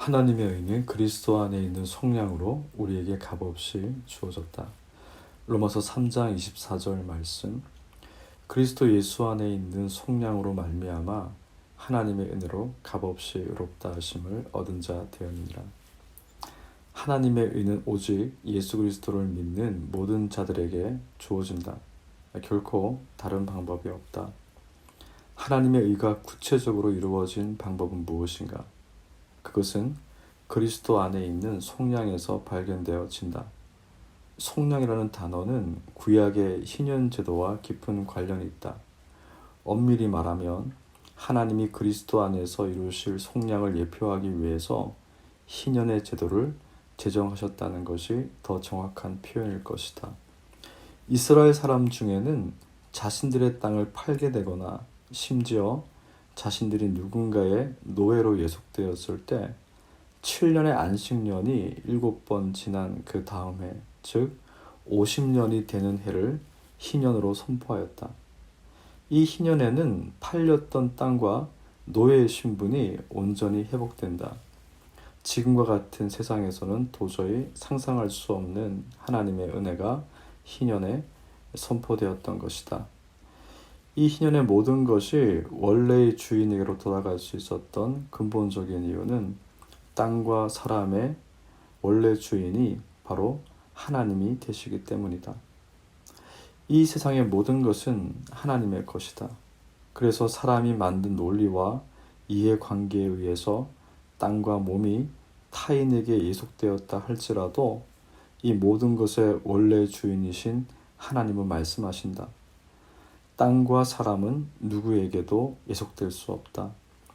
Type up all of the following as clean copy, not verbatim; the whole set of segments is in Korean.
하나님의 의는 그리스도 안에 있는 속량으로 우리에게 값없이 주어졌다. 로마서 3장 24절 말씀. 그리스도 예수 안에 있는 속량으로 말미암아 하나님의 은혜로 값없이 의롭다 하심을 얻은 자 되었느니라. 하나님의 의는 오직 예수 그리스도를 믿는 모든 자들에게 주어진다. 결코 다른 방법이 없다. 하나님의 의가 구체적으로 이루어진 방법은 무엇인가? 그것은 그리스도 안에 있는 속량에서 발견되어진다. 속량이라는 단어는 구약의 희년 제도와 깊은 관련이 있다. 엄밀히 말하면 하나님이 그리스도 안에서 이루실 속량을 예표하기 위해서 희년의 제도를 제정하셨다는 것이 더 정확한 표현일 것이다. 이스라엘 사람 중에는 자신들의 땅을 팔게 되거나 심지어 자신들이 누군가의 노예로 예속되었을 때 7년의 안식년이 7번 지난 그 다음 해, 즉 50년이 되는 해를 희년으로 선포하였다. 이 희년에는 팔렸던 땅과 노예의 신분이 온전히 회복된다. 지금과 같은 세상에서는 도저히 상상할 수 없는 하나님의 은혜가 희년에 선포되었던 것이다. 이 희년의 모든 것이 원래의 주인에게로 돌아갈 수 있었던 근본적인 이유는 땅과 사람의 원래 주인이 바로 하나님이 되시기 때문이다. 이 세상의 모든 것은 하나님의 것이다. 그래서 사람이 만든 논리와 이해관계에 의해서 땅과 몸이 타인에게 예속되었다 할지라도 이 모든 것의 원래 주인이신 하나님은 말씀하신다. 땅과 사람은 누구에게도 예속될 수 없다.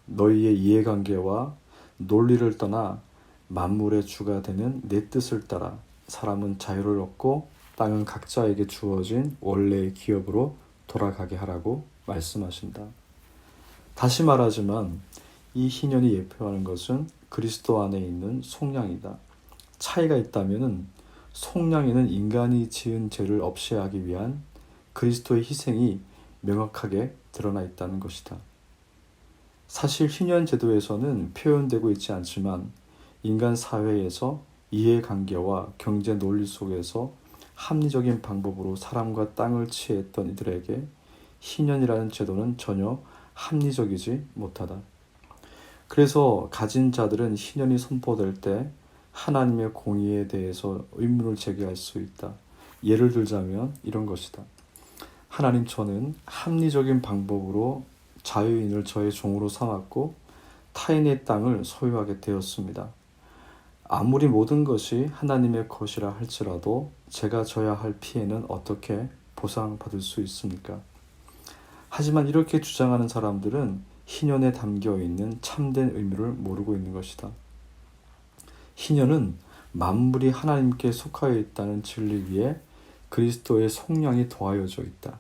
너희의 이해관계와 논리를 떠나 만물의 주가 되는 내 뜻을 따라 사람은 자유를 얻고 땅은 각자에게 주어진 원래의 기업으로 돌아가게 하라고 말씀하신다. 다시 말하지만 이 희년이 예표하는 것은 그리스도 안에 있는 속량이다. 차이가 있다면 속량에는 인간이 지은 죄를 없이 하기 위한 그리스도의 희생이 명확하게 드러나 있다는 것이다. 사실 희년 제도에서는 표현되고 있지 않지만 인간 사회에서 이해관계와 경제 논리 속에서 합리적인 방법으로 사람과 땅을 취했던 이들에게 희년이라는 제도는 전혀 합리적이지 못하다. 그래서 가진 자들은 희년이 선포될 때 하나님의 공의에 대해서 의문을 제기할 수 있다. 예를 들자면 이런 것이다. 하나님, 저는 합리적인 방법으로 자유인을 저의 종으로 삼았고 타인의 땅을 소유하게 되었습니다. 아무리 모든 것이 하나님의 것이라 할지라도 제가 져야 할 피해는 어떻게 보상받을 수 있습니까? 하지만 이렇게 주장하는 사람들은 희년에 담겨있는 참된 의미를 모르고 있는 것이다. 희년은 만물이 하나님께 속하여 있다는 진리 위에 그리스도의 속량이 더하여져 있다.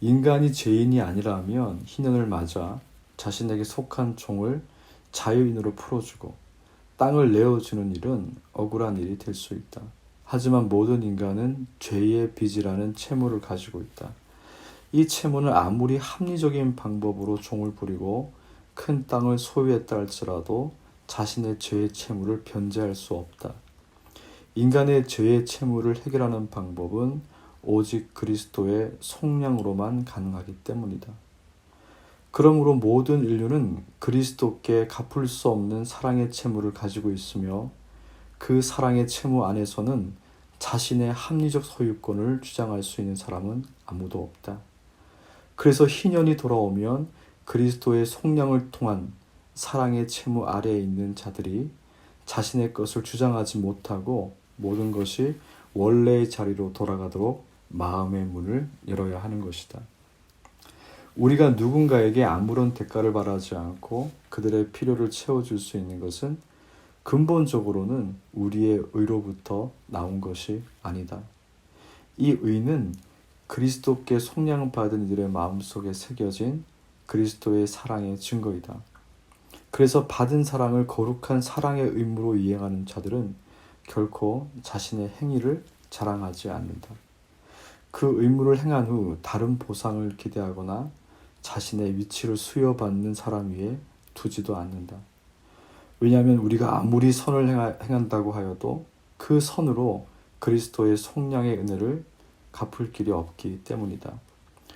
인간이 죄인이 아니라면 희년을 맞아 자신에게 속한 종을 자유인으로 풀어주고 땅을 내어주는 일은 억울한 일이 될 수 있다. 하지만 모든 인간은 죄의 빚이라는 채무를 가지고 있다. 이 채무는 아무리 합리적인 방법으로 종을 부리고 큰 땅을 소유했다 할지라도 자신의 죄의 채무를 변제할 수 없다. 인간의 죄의 채무를 해결하는 방법은 오직 그리스도의 속량으로만 가능하기 때문이다. 그러므로 모든 인류는 그리스도께 갚을 수 없는 사랑의 채무를 가지고 있으며 그 사랑의 채무 안에서는 자신의 합리적 소유권을 주장할 수 있는 사람은 아무도 없다. 그래서 희년이 돌아오면 그리스도의 속량을 통한 사랑의 채무 아래에 있는 자들이 자신의 것을 주장하지 못하고 모든 것이 원래의 자리로 돌아가도록 마음의 문을 열어야 하는 것이다. 우리가 누군가에게 아무런 대가를 바라지 않고 그들의 필요를 채워줄 수 있는 것은 근본적으로는 우리의 의로부터 나온 것이 아니다. 이 의는 그리스도께 속량받은 이들의 마음속에 새겨진 그리스도의 사랑의 증거이다. 그래서 받은 사랑을 거룩한 사랑의 의무로 이행하는 자들은 결코 자신의 행위를 자랑하지 않는다. 그 의무를 행한 후 다른 보상을 기대하거나 자신의 위치를 수여받는 사람 위에 두지도 않는다. 왜냐하면 우리가 아무리 선을 행한다고 하여도 그 선으로 그리스도의 속량의 은혜를 갚을 길이 없기 때문이다.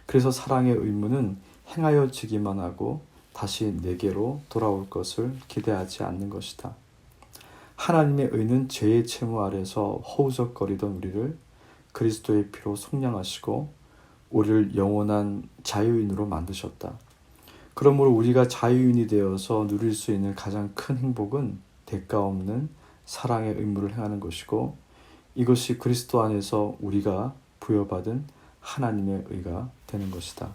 그래서 사랑의 의무는 행하여지기만 하고 다시 내게로 돌아올 것을 기대하지 않는 것이다. 하나님의 의는 죄의 채무 아래서 허우적거리던 우리를 그리스도의 피로 속량하시고 우리를 영원한 자유인으로 만드셨다. 그러므로 우리가 자유인이 되어서 누릴 수 있는 가장 큰 행복은 대가 없는 사랑의 의무를 행하는 것이고, 이것이 그리스도 안에서 우리가 부여받은 하나님의 의가 되는 것이다.